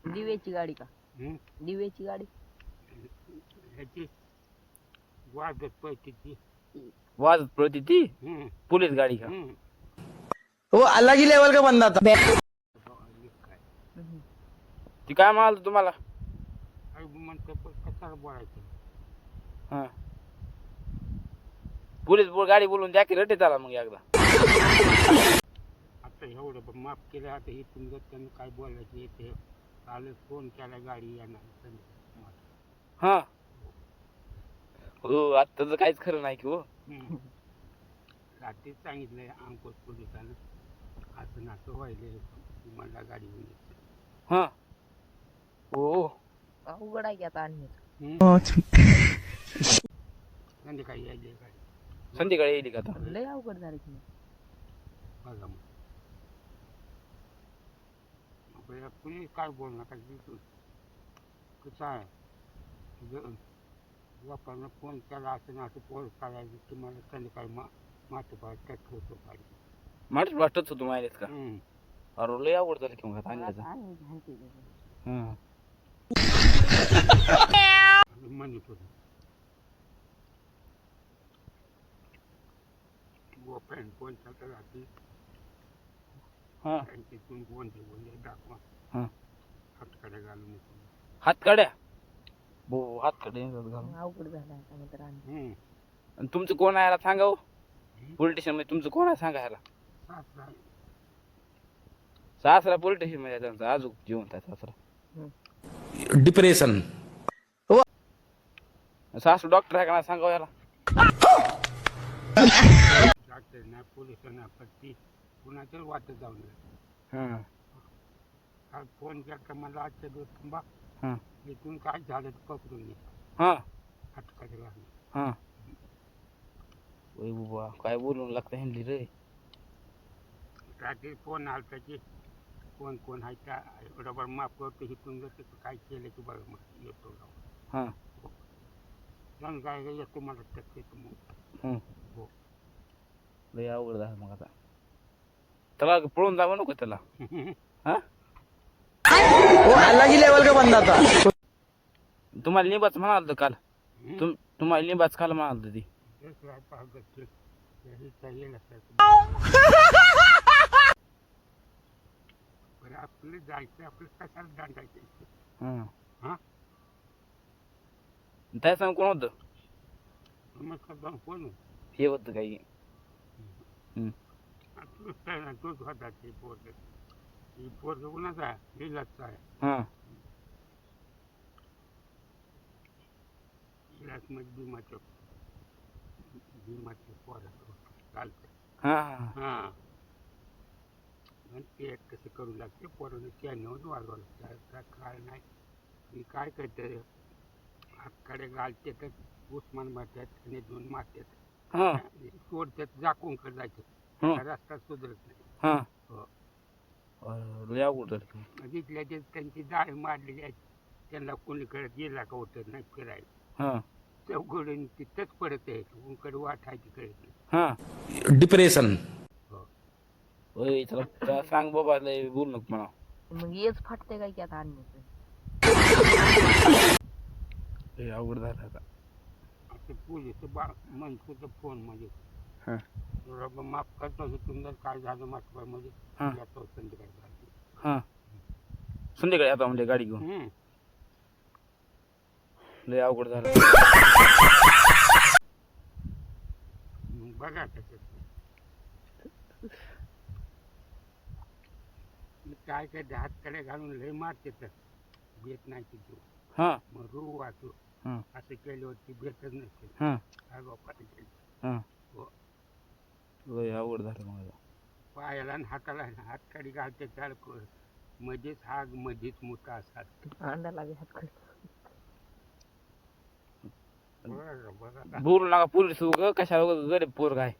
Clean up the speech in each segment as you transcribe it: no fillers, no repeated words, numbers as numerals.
दिव्याची गाडी का? दिव्याची गाडी ह्याची वाजत पैकीची वाजत पळती ती पोलीस गाडी का? वो अलग ही लेवल का बंदा था. ती काय म्हणाल तुम्हाला? म्हणतो कशाला बोलायचं. हा पोलीस गाडी बोलून द्या की रटे त्याला मग एकदा. आता एवढं माफ केलं आता इथून त्यांनी काय बोलायचं येते आलं फोन केला गाडी येणार. हा हो आता काहीच खरं नाही की हो. रात्री सांगितलंय अंकुश पोलिसानं असं नातं व्हायले मला गाडी घेऊन येते. हा हो अवघड आहे की आता आणण्याचं. संध्याकाळी यायली गाडी संध्याकाळी येईल का आता? लय अवघड झालं की मग. बघा मग कुणी काय बोल नका कसं आहे लोकांना फोन केला असं ना असं पोल काढायचं तुम्हाला संध्याकाळी मात्र पाहिजे होतो गाडी माझ्याच वाटत होतो माहितीच का? अरे लय आवड झालं की मग आता आणण्याचं. म्हणत होतो पॅन्ट फोन चालता राहते तिथून गोंधे गोंधे दाखवा हातकडे घालून हातकड्या हो हातकडे घालून अवघड झालं आता मित्र आणण्याचं. आणि तुमचं कोण आहे याला सांगा हो. पोलीस स्टेशन मध्ये तुमचं कोण आहे सांगा ह्याला. सासरा पोलीस स्टेशन मध्ये त्यांचं अजून जिवंत आहे सासरा. डिप्रेशन. सासू डॉक्टर आहे का नाही सांगा याला. डॉक्टर ना पोलिसांना पत्ती कुणाच्याच वाटत जाऊ नये. फोन केला मला आजच्या दिवस थांबा इथून काय झालं तर पकडून ये हातकडे घालून. ओय बाबा काय बोलून लागतं ह्यांनी रे. रात्री फोन आलता की कोण कोण आहे त्या बरोबर माफ करतो इथून जर काय केलं की बरं मग येतो जाऊन काय येतो मला टक्क येतो मग. हो लय अवघड झालं मग आता. त्याला पळून जावं नको त्याला. वो अलग ही लेवल का बंदा था. तुम्हाला लिंबाच म्हणाल तर काल. तुम्हाला लिंबाच काल म्हणाल तर ती. आपलं जायचं आपलं कशाला दांडायचं. त्या सांग कोण होतं मग कोण हे होतं काही. तोच होता ते पोरग ही पोरग कुणाचा इलाजचा आहे. इलाज मध्ये भीमाचे पोरं चालतं. ते कसं करू लागते पोरांना कॅनवर वाजवायला लागतं काय नाही. मी काय करते हातकडे घालते तर उस्मान मारतात आणि दोन मारतात सोडतात जाकून कर जायचं रस्ता सुधरत नाही. जिथल्या ते त्यांची जाळी मारलेली आहे त्यांना कोणीकडे गेला का होत नाही फिरायला चौघडून तिथंच पडत आहे कोणकडे वाटायची कळत नाही. डिप्रेशन. होय त्याला सांग बाबा लय बोल नको म्हणा. मग येच फाटते काय की आता आणण्याचं. लय अवघड झालं आता. असं पोलीस म्हणतो फोन मध्ये माफ करतो तुमचं काय झालं मात्र मध्ये येतो संध्याकाळी. संध्याकाळी आता म्हणजे गाडी घेऊन. लय अवघड झालं. बघा कसं काय करते हातकडे घालून लय मारते तर भेट नाही तिथे मग रू वाचू असं केल्यावरती भेटच नसते. काय बापाने केलं लय अवघड झालं मला. पायाला आणि हाताला हातकडे घालते चाल मध्येच हाग मध्येच मोठा असा अंडाला बी हात बोलू नका पोलीस उग कशाला गरीब पोरग आहे.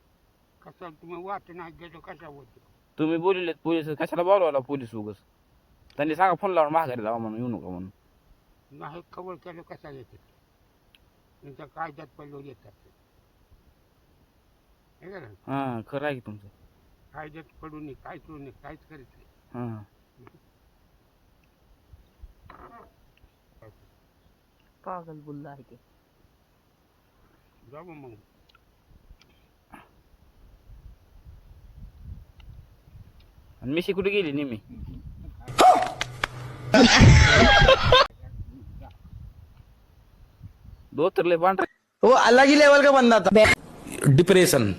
कशाला तुम्ही वाट नाही गेलो कशा होतो तुम्ही बोलले पोलीस कशाला बोलवायला पोलीस उगच. त्यांनी सांगा फोन लावून माघारी जावा म्हणून येऊ नका म्हणून. नाही खबर केलं कसा येते त्यांच्या कायद्यात पडलो येतात. खरं आहे की तुमचं. कायद्यात पडून काय करू नये काहीच करीत नाही. पागल बुल्ला आहे ते. जाऊ मग. आणि मिशी कुठे गेली नेहमी दो तर लय पांढरे वो अलग ही लेवल का बंदा था. डिप्रेशन.